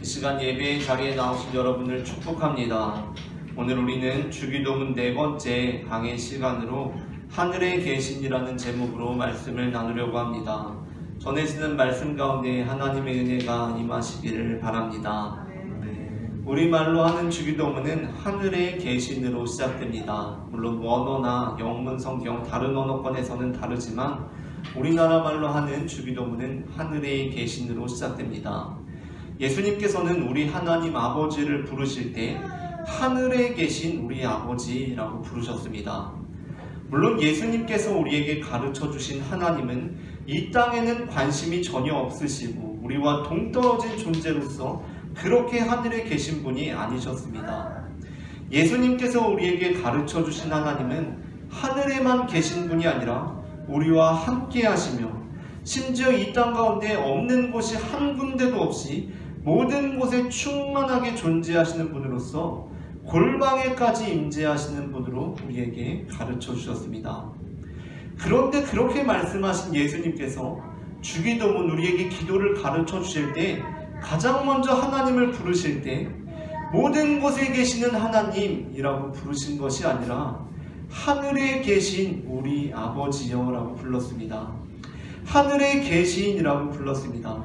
이 시간 예배의 자리에 나오신 여러분을 축복합니다. 오늘 우리는 주기도문 4번째 강의 시간으로 하늘에 계신이라는 제목으로 말씀을 나누려고 합니다. 전해지는 말씀 가운데 하나님의 은혜가 임하시기를 바랍니다. 우리말로 하는 주기도문은 하늘에 계신으로 시작됩니다. 물론 원어나 영문 성경 다른 언어권에서는 다르지만 우리나라 말로 하는 주기도문은 하늘에 계신으로 시작됩니다. 예수님께서는 우리 하나님 아버지를 부르실 때 하늘에 계신 우리 아버지라고 부르셨습니다. 물론 예수님께서 우리에게 가르쳐 주신 하나님은 이 땅에는 관심이 전혀 없으시고 우리와 동떨어진 존재로서 그렇게 하늘에 계신 분이 아니셨습니다. 예수님께서 우리에게 가르쳐 주신 하나님은 하늘에만 계신 분이 아니라 우리와 함께 하시며 심지어 이 땅 가운데 없는 곳이 한 군데도 없이 모든 곳에 충만하게 존재하시는 분으로서 골방에까지 임재하시는 분으로 우리에게 가르쳐 주셨습니다. 그런데 그렇게 말씀하신 예수님께서 주기도문 우리에게 기도를 가르쳐 주실 때 가장 먼저 하나님을 부르실 때 모든 곳에 계시는 하나님이라고 부르신 것이 아니라 하늘에 계신 우리 아버지여 라고 불렀습니다. 하늘에 계신이라고 불렀습니다.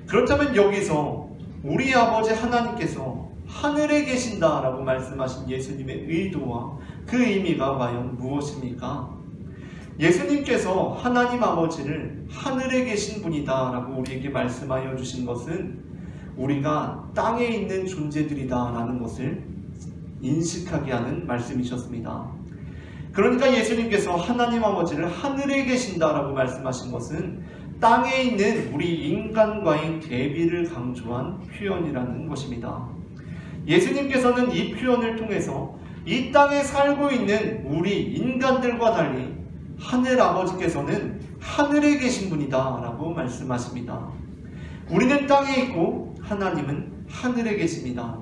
그렇다면 여기서 우리 아버지 하나님께서 하늘에 계신다라고 말씀하신 예수님의 의도와 그 의미가 과연 무엇입니까? 예수님께서 하나님 아버지를 하늘에 계신 분이다 라고 우리에게 말씀하여 주신 것은 우리가 땅에 있는 존재들이다 라는 것을 인식하게 하는 말씀이셨습니다. 그러니까 예수님께서 하나님 아버지를 하늘에 계신다 라고 말씀하신 것은 땅에 있는 우리 인간과의 대비를 강조한 표현이라는 것입니다. 예수님께서는 이 표현을 통해서 이 땅에 살고 있는 우리 인간들과 달리 하늘 아버지께서는 하늘에 계신 분이다 라고 말씀하십니다. 우리는 땅에 있고 하나님은 하늘에 계십니다.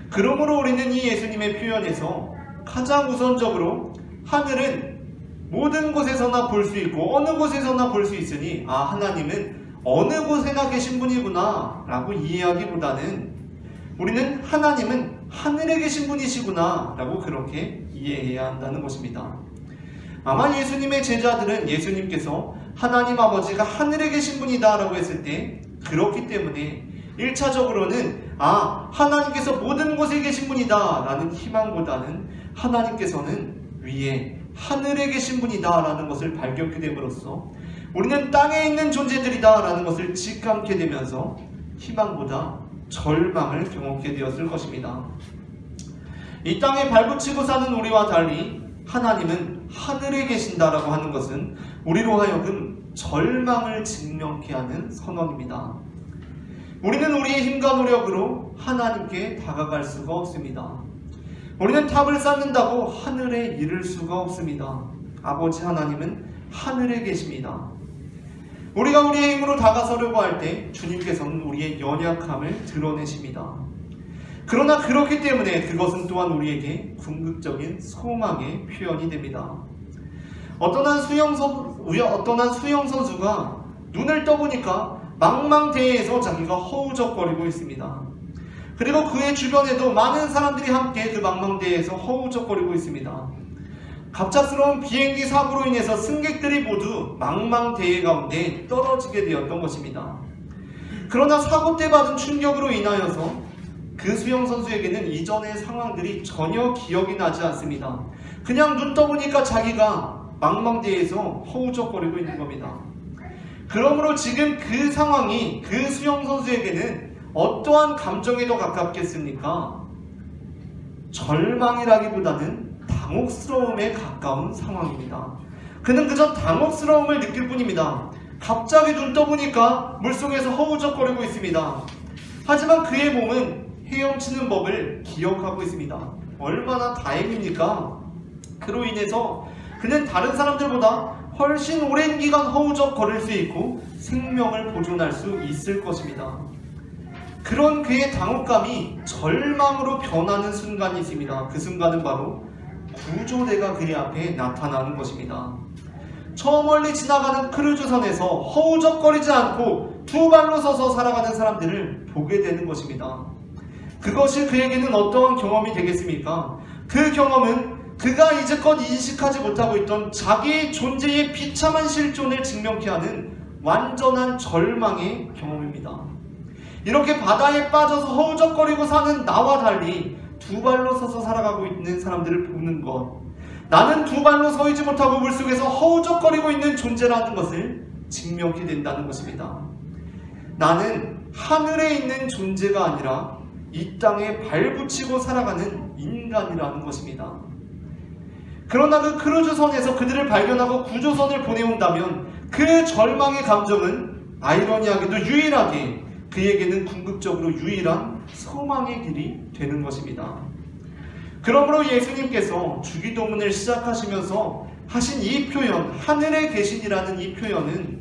그러므로 우리는 이 예수님의 표현에서 가장 우선적으로 하늘은 모든 곳에서나 볼 수 있고 어느 곳에서나 볼 수 있으니 하나님은 어느 곳에나 계신 분이구나 라고 이해하기보다는 우리는 하나님은 하늘에 계신 분이시구나 라고 그렇게 이해해야 한다는 것입니다. 아마 예수님의 제자들은 예수님께서 하나님 아버지가 하늘에 계신 분이다 라고 했을 때 그렇기 때문에 1차적으로는 하나님께서 모든 곳에 계신 분이다 라는 희망보다는 하나님께서는 위에 하늘에 계신 분이다 라는 것을 발견하게 됨으로써 우리는 땅에 있는 존재들이다 라는 것을 직감게 되면서 희망보다 절망을 경험하게 되었을 것입니다. 이 땅에 발붙이고 사는 우리와 달리 하나님은 하늘에 계신다라고 하는 것은 우리로 하여금 절망을 직면케 하는 선언입니다. 우리는 우리의 힘과 노력으로 하나님께 다가갈 수가 없습니다. 우리는 탑을 쌓는다고 하늘에 이를 수가 없습니다. 아버지 하나님은 하늘에 계십니다. 우리가 우리의 힘으로 다가서려고 할 때 주님께서는 우리의 연약함을 드러내십니다. 그러나 그렇기 때문에 그것은 또한 우리에게 궁극적인 소망의 표현이 됩니다. 어떤 한 수영 선수가 눈을 떠보니까 망망대해에서 자기가 허우적거리고 있습니다. 그리고 그의 주변에도 많은 사람들이 함께 그 망망대해에서 허우적거리고 있습니다. 갑작스러운 비행기 사고로 인해서 승객들이 모두 망망대해 가운데 떨어지게 되었던 것입니다. 그러나 사고 때 받은 충격으로 인하여서 그 수영선수에게는 이전의 상황들이 전혀 기억이 나지 않습니다. 그냥 눈 떠보니까 자기가 망망대해에서 허우적거리고 있는 겁니다. 그러므로 지금 그 상황이 그 수영선수에게는 어떠한 감정에 더 가깝겠습니까? 절망이라기보다는 당혹스러움에 가까운 상황입니다. 그는 그저 당혹스러움을 느낄 뿐입니다. 갑자기 눈 떠보니까 물속에서 허우적거리고 있습니다. 하지만 그의 몸은 헤엄치는 법을 기억하고 있습니다. 얼마나 다행입니까? 그로 인해서 그는 다른 사람들보다 훨씬 오랜 기간 허우적거릴 수 있고 생명을 보존할 수 있을 것입니다. 그런 그의 당혹감이 절망으로 변하는 순간이 있습니다. 그 순간은 바로 구조대가 그의 앞에 나타나는 것입니다. 저 멀리 지나가는 크루즈선에서 허우적거리지 않고 두 발로 서서 살아가는 사람들을 보게 되는 것입니다. 그것이 그에게는 어떠한 경험이 되겠습니까? 그 경험은 그가 이제껏 인식하지 못하고 있던 자기의 존재의 비참한 실존을 증명케 하는 완전한 절망의 경험입니다. 이렇게 바다에 빠져서 허우적거리고 사는 나와 달리 두 발로 서서 살아가고 있는 사람들을 보는 것, 나는 두 발로 서이지 못하고 물속에서 허우적거리고 있는 존재라는 것을 증명케 된다는 것입니다. 나는 하늘에 있는 존재가 아니라 이 땅에 발붙이고 살아가는 인간이라는 것입니다. 그러나 그 크루즈선에서 그들을 발견하고 구조선을 보내온다면 그 절망의 감정은 아이러니하게도 유일하게 그에게는 궁극적으로 유일한 소망의 길이 되는 것입니다. 그러므로 예수님께서 주기도문을 시작하시면서 하신 이 표현, 하늘에 계신이라는 이 표현은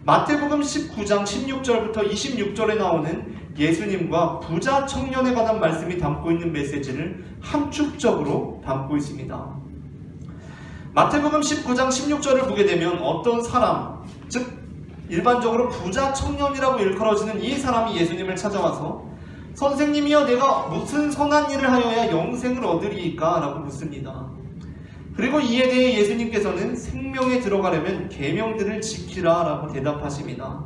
마태복음 19장 16절부터 26절에 나오는 예수님과 부자 청년에 관한 말씀이 담고 있는 메시지를 함축적으로 담고 있습니다. 마태복음 19장 16절을 보게 되면 어떤 사람, 즉 일반적으로 부자 청년이라고 일컬어지는 이 사람이 예수님을 찾아와서 선생님이여 내가 무슨 선한 일을 하여야 영생을 얻으리이까? 라고 묻습니다. 그리고 이에 대해 예수님께서는 생명에 들어가려면 계명들을 지키라 라고 대답하십니다.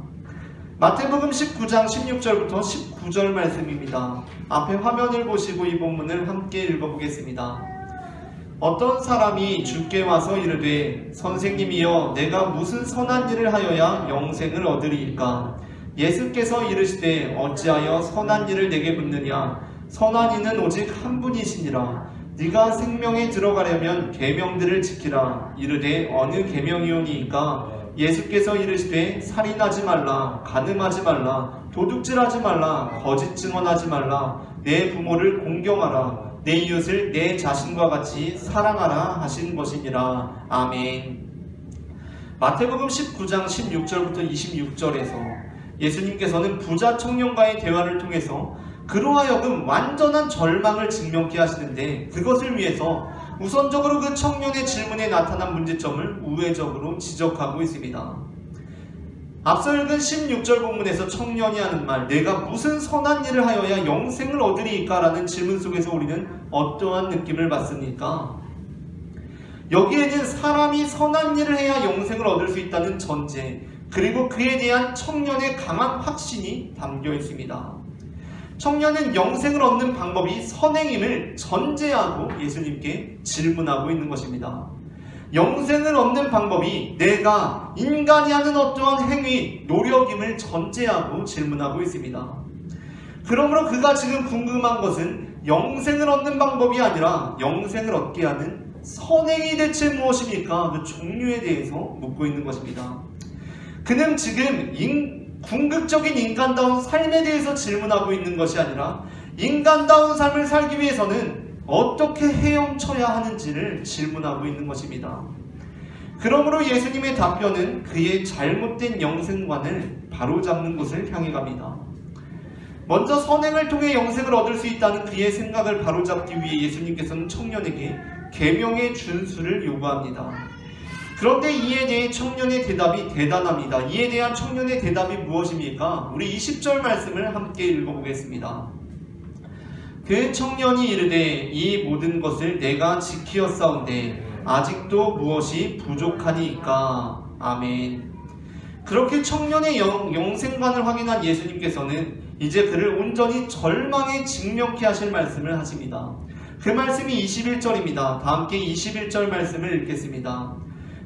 마태복음 19장 16절부터 19절 말씀입니다. 앞에 화면을 보시고 이 본문을 함께 읽어보겠습니다. 어떤 사람이 주께 와서 이르되 선생님이여 내가 무슨 선한 일을 하여야 영생을 얻으리이까? 예수께서 이르시되 어찌하여 선한 일을 내게 묻느냐? 선한 이는 오직 한 분이시니라. 네가 생명에 들어가려면 계명들을 지키라. 이르되 어느 계명이오니이까? 예수께서 이르시되 살인하지 말라, 간음하지 말라, 도둑질하지 말라, 거짓 증언하지 말라, 내 부모를 공경하라, 내 이웃을 내 자신과 같이 사랑하라 하신 것이니라. 아멘. 마태복음 19장 16절부터 26절에서 예수님께서는 부자 청년과의 대화를 통해서 그로 하여금 완전한 절망을 증명케 하시는데, 그것을 위해서 우선적으로 그 청년의 질문에 나타난 문제점을 우회적으로 지적하고 있습니다. 앞서 읽은 16절 본문에서 청년이 하는 말, 내가 무슨 선한 일을 하여야 영생을 얻으리이까? 라는 질문 속에서 우리는 어떠한 느낌을 받습니까? 여기에는 사람이 선한 일을 해야 영생을 얻을 수 있다는 전제, 그리고 그에 대한 청년의 강한 확신이 담겨 있습니다. 청년은 영생을 얻는 방법이 선행임을 전제하고 예수님께 질문하고 있는 것입니다. 영생을 얻는 방법이 내가 인간이 하는 어떠한 행위, 노력임을 전제하고 질문하고 있습니다. 그러므로 그가 지금 궁금한 것은 영생을 얻는 방법이 아니라 영생을 얻게 하는 선행이 대체 무엇입니까? 그 종류에 대해서 묻고 있는 것입니다. 그는 지금 궁극적인 인간다운 삶에 대해서 질문하고 있는 것이 아니라 인간다운 삶을 살기 위해서는 어떻게 헤엄쳐야 하는지를 질문하고 있는 것입니다. 그러므로 예수님의 답변은 그의 잘못된 영생관을 바로잡는 곳을 향해 갑니다. 먼저 선행을 통해 영생을 얻을 수 있다는 그의 생각을 바로잡기 위해 예수님께서는 청년에게 계명의 준수를 요구합니다. 그런데 이에 대해 청년의 대답이 대단합니다. 이에 대한 청년의 대답이 무엇입니까? 우리 20절 말씀을 함께 읽어보겠습니다. 그 청년이 이르되 이 모든 것을 내가 지키었사온데 아직도 무엇이 부족하니까? 아멘. 그렇게 청년의 영생관을 확인한 예수님께서는 이제 그를 온전히 절망에 직면케 하실 말씀을 하십니다. 그 말씀이 21절입니다. 다 함께 21절 말씀을 읽겠습니다.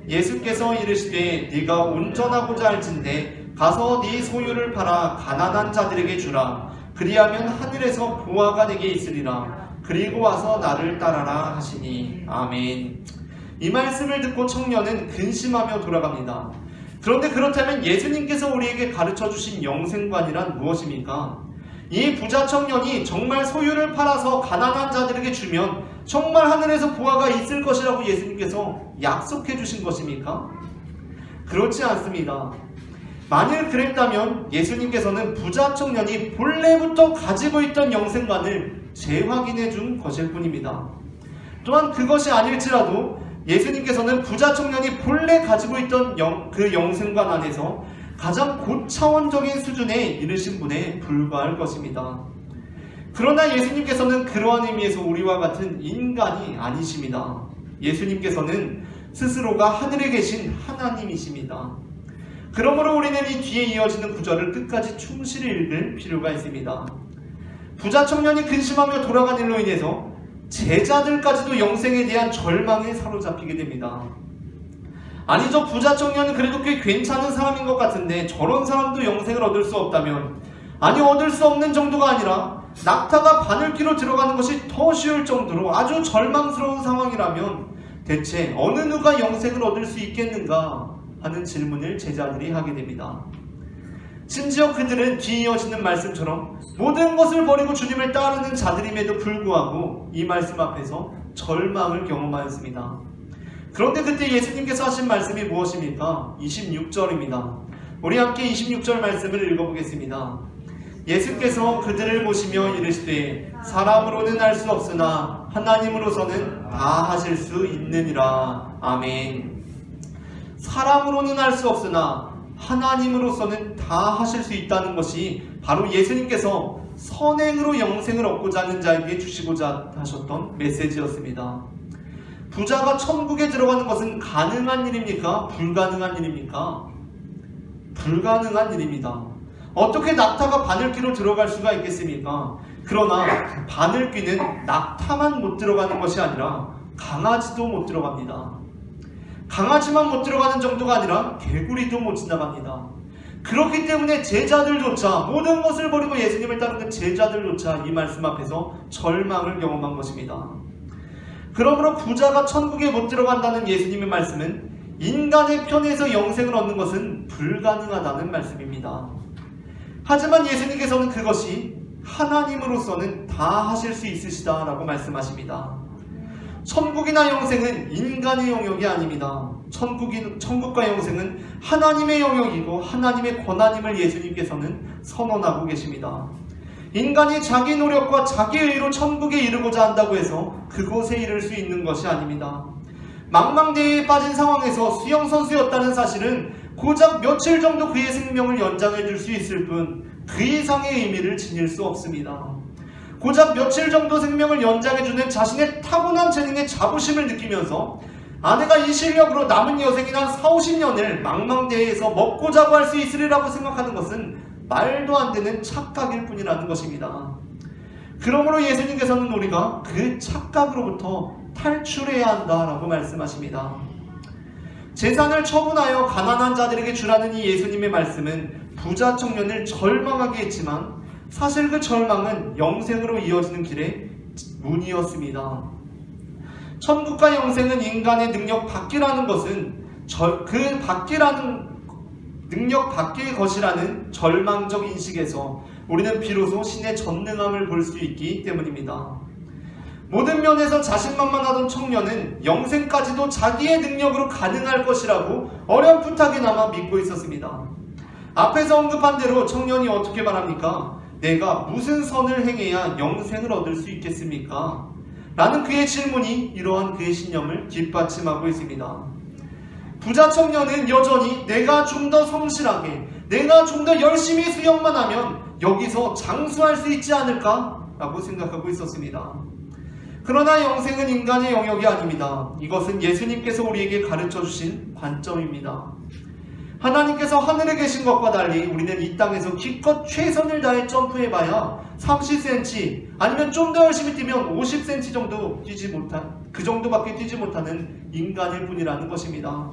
예수께서 이르시되 네가 온전하고자 할진대 가서 네 소유를 팔아 가난한 자들에게 주라. 그리하면 하늘에서 보화가 내게 있으리라. 그리고 와서 나를 따라라 하시니. 아멘. 이 말씀을 듣고 청년은 근심하며 돌아갑니다. 그런데 그렇다면 예수님께서 우리에게 가르쳐 주신 영생관이란 무엇입니까? 이 부자 청년이 정말 소유를 팔아서 가난한 자들에게 주면 정말 하늘에서 보화가 있을 것이라고 예수님께서 약속해 주신 것입니까? 그렇지 않습니다. 만일 그랬다면 예수님께서는 부자 청년이 본래부터 가지고 있던 영생관을 재확인해 준 것일 뿐입니다. 또한 그것이 아닐지라도 예수님께서는 부자 청년이 본래 가지고 있던 그 영생관 안에서 가장 고차원적인 수준에 이르신 분에 불과할 것입니다. 그러나 예수님께서는 그러한 의미에서 우리와 같은 인간이 아니십니다. 예수님께서는 스스로가 하늘에 계신 하나님이십니다. 그러므로 우리는 이 뒤에 이어지는 구절을 끝까지 충실히 읽을 필요가 있습니다. 부자 청년이 근심하며 돌아간 일로 인해서 제자들까지도 영생에 대한 절망에 사로잡히게 됩니다. 아니, 저 부자 청년은 그래도 꽤 괜찮은 사람인 것 같은데 저런 사람도 영생을 얻을 수 없다면, 아니 얻을 수 없는 정도가 아니라 낙타가 바늘귀로 들어가는 것이 더 쉬울 정도로 아주 절망스러운 상황이라면 대체 어느 누가 영생을 얻을 수 있겠는가 하는 질문을 제자들이 하게 됩니다. 심지어 그들은 뒤에 이어지는 말씀처럼 모든 것을 버리고 주님을 따르는 자들임에도 불구하고 이 말씀 앞에서 절망을 경험하였습니다. 그런데 그때 예수님께서 하신 말씀이 무엇입니까? 26절입니다. 우리 함께 26절 말씀을 읽어보겠습니다. 예수께서 그들을 보시며 이르시되 사람으로는 할 수 없으나 하나님으로서는 다 하실 수 있느니라. 아멘. 사람으로는 할 수 없으나 하나님으로서는 다 하실 수 있다는 것이 바로 예수님께서 선행으로 영생을 얻고자 하는 자에게 주시고자 하셨던 메시지였습니다. 부자가 천국에 들어가는 것은 가능한 일입니까? 불가능한 일입니까? 불가능한 일입니다. 어떻게 낙타가 바늘귀로 들어갈 수가 있겠습니까? 그러나 바늘귀는 낙타만 못 들어가는 것이 아니라 강아지도 못 들어갑니다. 강아지만 못 들어가는 정도가 아니라 개구리도 못 지나갑니다. 그렇기 때문에 제자들조차, 모든 것을 버리고 예수님을 따르는 제자들조차 이 말씀 앞에서 절망을 경험한 것입니다. 그러므로 부자가 천국에 못 들어간다는 예수님의 말씀은 인간의 편에서 영생을 얻는 것은 불가능하다는 말씀입니다. 하지만 예수님께서는 그것이 하나님으로서는 다 하실 수 있으시다 라고 말씀하십니다. 천국이나 영생은 인간의 영역이 아닙니다. 천국과 영생은 하나님의 영역이고 하나님의 권한임을 예수님께서는 선언하고 계십니다. 인간이 자기 노력과 자기 의로 천국에 이르고자 한다고 해서 그곳에 이를 수 있는 것이 아닙니다. 망망대해에 빠진 상황에서 수영선수였다는 사실은 고작 며칠 정도 그의 생명을 연장해 줄 수 있을 뿐 그 이상의 의미를 지닐 수 없습니다. 고작 며칠 정도 생명을 연장해주는 자신의 타고난 재능의 자부심을 느끼면서 아내가 이 실력으로 남은 여생이나 한 4-50년을 망망대해에서 먹고 자고 할 수 있으리라고 생각하는 것은 말도 안 되는 착각일 뿐이라는 것입니다. 그러므로 예수님께서는 우리가 그 착각으로부터 탈출해야 한다라고 말씀하십니다. 재산을 처분하여 가난한 자들에게 주라는 이 예수님의 말씀은 부자 청년을 절망하게 했지만 사실 그 절망은 영생으로 이어지는 길의 문이었습니다. 천국과 영생은 인간의 능력 밖이라는 것은 그 밖이라는 능력 밖의 것이라는 절망적 인식에서 우리는 비로소 신의 전능함을 볼 수 있기 때문입니다. 모든 면에서 자신만만하던 청년은 영생까지도 자기의 능력으로 가능할 것이라고 어렴풋하게나마 믿고 있었습니다. 앞에서 언급한 대로 청년이 어떻게 말합니까? 내가 무슨 선을 행해야 영생을 얻을 수 있겠습니까? 라는 그의 질문이 이러한 그의 신념을 뒷받침하고 있습니다. 부자 청년은 여전히 내가 좀 더 성실하게, 내가 좀 더 열심히 수영만 하면 여기서 장수할 수 있지 않을까? 라고 생각하고 있었습니다. 그러나 영생은 인간의 영역이 아닙니다. 이것은 예수님께서 우리에게 가르쳐 주신 관점입니다. 하나님께서 하늘에 계신 것과 달리 우리는 이 땅에서 기껏 최선을 다해 점프해봐야 30cm 아니면 좀 더 열심히 뛰면 50cm 정도 뛰지 못한, 그 정도밖에 뛰지 못하는 인간일 뿐이라는 것입니다.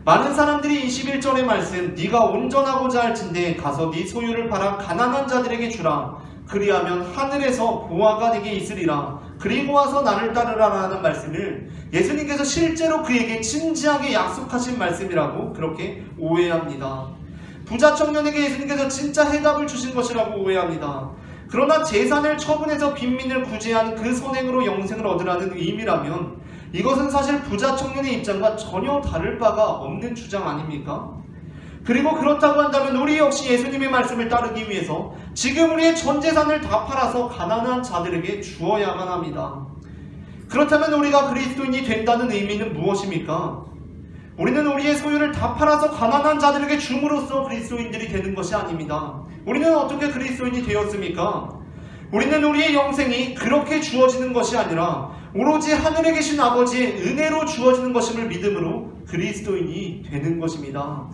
많은 사람들이 21절의 말씀, 네가 온전하고자 할진대 가서 네 소유를 팔아 가난한 자들에게 주라. 그리하면 하늘에서 보화가 네게 있으리라. 그리고 와서 나를 따르라 라는 말씀을 예수님께서 실제로 그에게 진지하게 약속하신 말씀이라고 그렇게 오해합니다. 부자 청년에게 예수님께서 진짜 해답을 주신 것이라고 오해합니다. 그러나 재산을 처분해서 빈민을 구제한 그 선행으로 영생을 얻으라는 의미라면 이것은 사실 부자 청년의 입장과 전혀 다를 바가 없는 주장 아닙니까? 그리고 그렇다고 한다면 우리 역시 예수님의 말씀을 따르기 위해서 지금 우리의 전 재산을 다 팔아서 가난한 자들에게 주어야만 합니다. 그렇다면 우리가 그리스도인이 된다는 의미는 무엇입니까? 우리는 우리의 소유를 다 팔아서 가난한 자들에게 줌으로써 그리스도인들이 되는 것이 아닙니다. 우리는 어떻게 그리스도인이 되었습니까? 우리는 우리의 영생이 그렇게 주어지는 것이 아니라 오로지 하늘에 계신 아버지의 은혜로 주어지는 것임을 믿음으로 그리스도인이 되는 것입니다.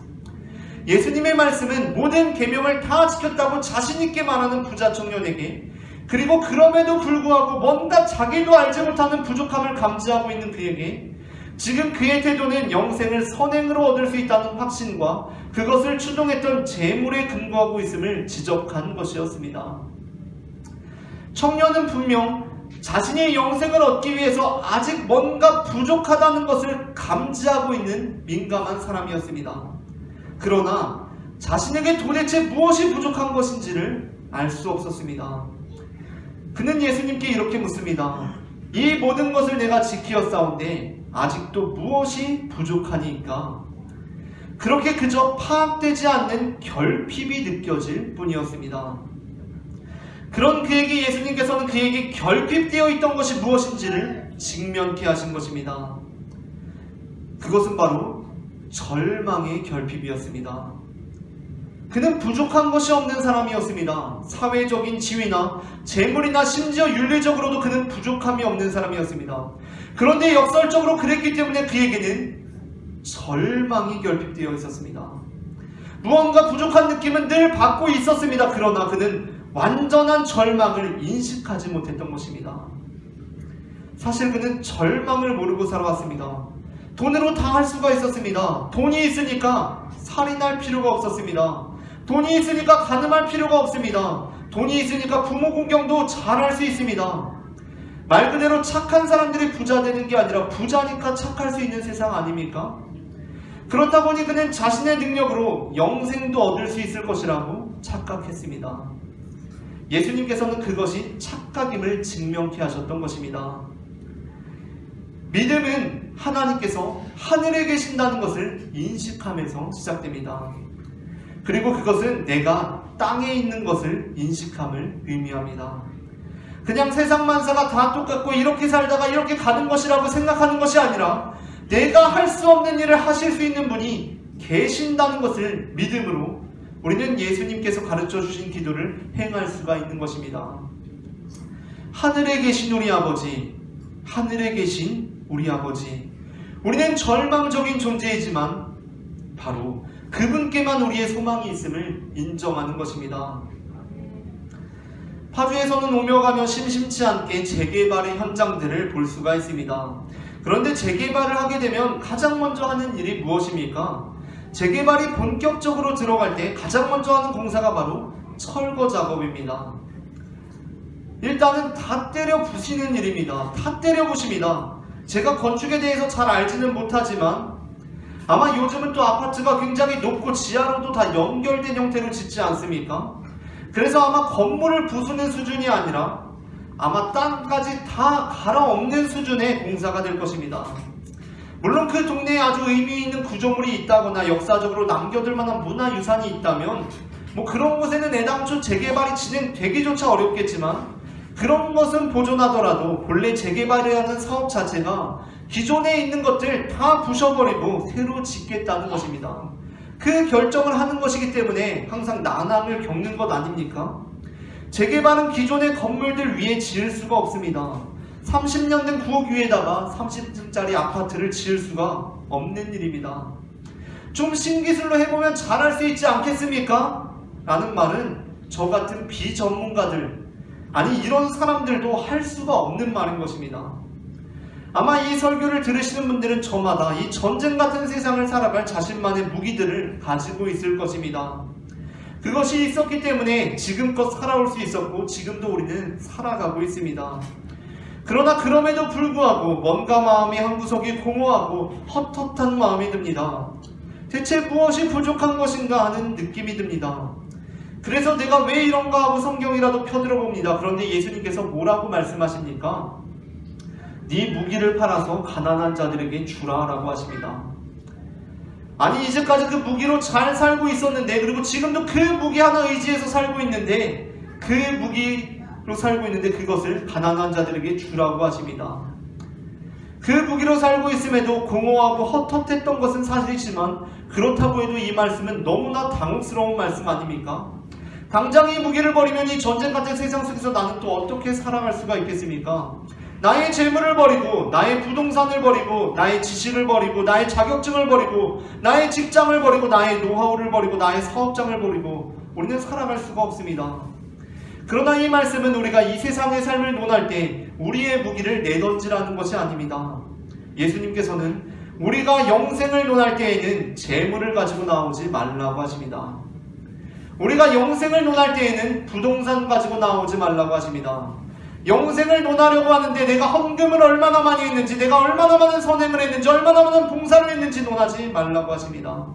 예수님의 말씀은 모든 계명을 다 지켰다고 자신있게 말하는 부자 청년에게, 그리고 그럼에도 불구하고 뭔가 자기도 알지 못하는 부족함을 감지하고 있는 그에게 지금 그의 태도는 영생을 선행으로 얻을 수 있다는 확신과 그것을 추동했던 재물에 근거하고 있음을 지적한 것이었습니다. 청년은 분명 자신의 영생을 얻기 위해서 아직 뭔가 부족하다는 것을 감지하고 있는 민감한 사람이었습니다. 그러나 자신에게 도대체 무엇이 부족한 것인지를 알 수 없었습니다. 그는 예수님께 이렇게 묻습니다. 이 모든 것을 내가 지키었사온데 아직도 무엇이 부족하니까? 그렇게 그저 파악되지 않는 결핍이 느껴질 뿐이었습니다. 그런 그에게 예수님께서는 그에게 결핍되어 있던 것이 무엇인지를 직면케 하신 것입니다. 그것은 바로 절망의 결핍이었습니다. 그는 부족한 것이 없는 사람이었습니다. 사회적인 지위나 재물이나 심지어 윤리적으로도 그는 부족함이 없는 사람이었습니다. 그런데 역설적으로 그랬기 때문에 그에게는 절망이 결핍되어 있었습니다. 무언가 부족한 느낌은 늘 받고 있었습니다. 그러나 그는 완전한 절망을 인식하지 못했던 것입니다. 사실 그는 절망을 모르고 살아왔습니다. 돈으로 다 할 수가 있었습니다. 돈이 있으니까 살인할 필요가 없었습니다. 돈이 있으니까 간음할 필요가 없습니다. 돈이 있으니까 부모 공경도 잘할 수 있습니다. 말 그대로 착한 사람들이 부자 되는 게 아니라 부자니까 착할 수 있는 세상 아닙니까? 그렇다 보니 그는 자신의 능력으로 영생도 얻을 수 있을 것이라고 착각했습니다. 예수님께서는 그것이 착각임을 증명케 하셨던 것입니다. 믿음은 하나님께서 하늘에 계신다는 것을 인식하면서 시작됩니다. 그리고 그것은 내가 땅에 있는 것을 인식함을 의미합니다. 그냥 세상 만사가 다 똑같고 이렇게 살다가 이렇게 가는 것이라고 생각하는 것이 아니라 내가 할 수 없는 일을 하실 수 있는 분이 계신다는 것을 믿음으로 우리는 예수님께서 가르쳐 주신 기도를 행할 수가 있는 것입니다. 하늘에 계신 우리 아버지, 하늘에 계신 우리 아버지. 우리는 절망적인 존재이지만 바로 그분께만 우리의 소망이 있음을 인정하는 것입니다. 파주에서는 오며 가며 심심치 않게 재개발의 현장들을 볼 수가 있습니다. 그런데 재개발을 하게 되면 가장 먼저 하는 일이 무엇입니까? 재개발이 본격적으로 들어갈 때 가장 먼저 하는 공사가 바로 철거 작업입니다. 일단은 다 때려 부시는 일입니다. 다 때려 부십니다. 제가 건축에 대해서 잘 알지는 못하지만 아마 요즘은 또 아파트가 굉장히 높고 지하로도 다 연결된 형태로 짓지 않습니까? 그래서 아마 건물을 부수는 수준이 아니라 아마 땅까지 다 갈아엎는 수준의 공사가 될 것입니다. 물론 그 동네에 아주 의미 있는 구조물이 있다거나 역사적으로 남겨둘 만한 문화유산이 있다면 뭐 그런 곳에는 애당초 재개발이 진행되기조차 어렵겠지만 그런 것은 보존하더라도 본래 재개발이라는 사업 자체가 기존에 있는 것들 다 부셔버리고 새로 짓겠다는 것입니다. 그 결정을 하는 것이기 때문에 항상 난항을 겪는 것 아닙니까? 재개발은 기존의 건물들 위에 지을 수가 없습니다. 30년 된 구옥 위에다가 30층짜리 아파트를 지을 수가 없는 일입니다. 좀 신기술로 해보면 잘할 수 있지 않겠습니까? 라는 말은 저 같은 비전문가들, 아니 이런 사람들도 할 수가 없는 말인 것입니다. 아마 이 설교를 들으시는 분들은 저마다 이 전쟁 같은 세상을 살아갈 자신만의 무기들을 가지고 있을 것입니다. 그것이 있었기 때문에 지금껏 살아올 수 있었고 지금도 우리는 살아가고 있습니다. 그러나 그럼에도 불구하고 뭔가 마음이 한구석이 공허하고 헛헛한 마음이 듭니다. 대체 무엇이 부족한 것인가 하는 느낌이 듭니다. 그래서 내가 왜 이런가 하고 성경이라도 펴들어 봅니다. 그런데 예수님께서 뭐라고 말씀하십니까? 네 무기를 팔아서 가난한 자들에게 주라 라고 하십니다. 아니 이제까지 그 무기로 잘 살고 있었는데, 그리고 지금도 그 무기 하나 의지해서 살고 있는데, 그 무기로 살고 있는데 그것을 가난한 자들에게 주라고 하십니다. 그 무기로 살고 있음에도 공허하고 헛헛했던 것은 사실이지만 그렇다고 해도 이 말씀은 너무나 당혹스러운 말씀 아닙니까? 당장 이 무기를 버리면 이 전쟁 같은 세상 속에서 나는 또 어떻게 살아갈 수가 있겠습니까? 나의 재물을 버리고 나의 부동산을 버리고 나의 지식을 버리고 나의 자격증을 버리고 나의 직장을 버리고 나의 노하우를 버리고 나의 사업장을 버리고 우리는 살아갈 수가 없습니다. 그러나 이 말씀은 우리가 이 세상의 삶을 논할 때 우리의 무기를 내던지라는 것이 아닙니다. 예수님께서는 우리가 영생을 논할 때에는 재물을 가지고 나오지 말라고 하십니다. 우리가 영생을 논할 때에는 부동산 가지고 나오지 말라고 하십니다. 영생을 논하려고 하는데 내가 헌금을 얼마나 많이 했는지, 내가 얼마나 많은 선행을 했는지, 얼마나 많은 봉사를 했는지 논하지 말라고 하십니다.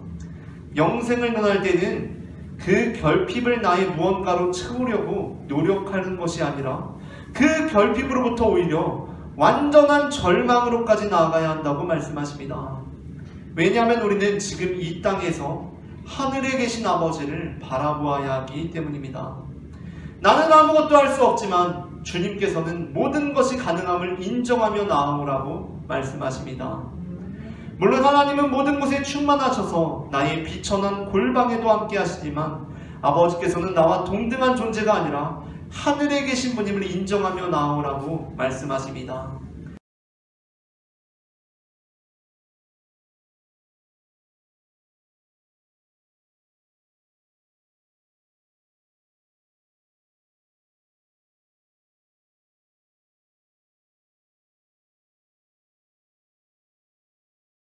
영생을 논할 때는 그 결핍을 나의 무언가로 채우려고 노력하는 것이 아니라 그 결핍으로부터 오히려 완전한 절망으로까지 나아가야 한다고 말씀하십니다. 왜냐하면 우리는 지금 이 땅에서 하늘에 계신 아버지를 바라보아야 하기 때문입니다. 나는 아무것도 할 수 없지만 주님께서는 모든 것이 가능함을 인정하며 나아오라고 말씀하십니다. 물론 하나님은 모든 것에 충만하셔서 나의 비천한 골방에도 함께 하시지만 아버지께서는 나와 동등한 존재가 아니라 하늘에 계신 분임을 인정하며 나아오라고 말씀하십니다.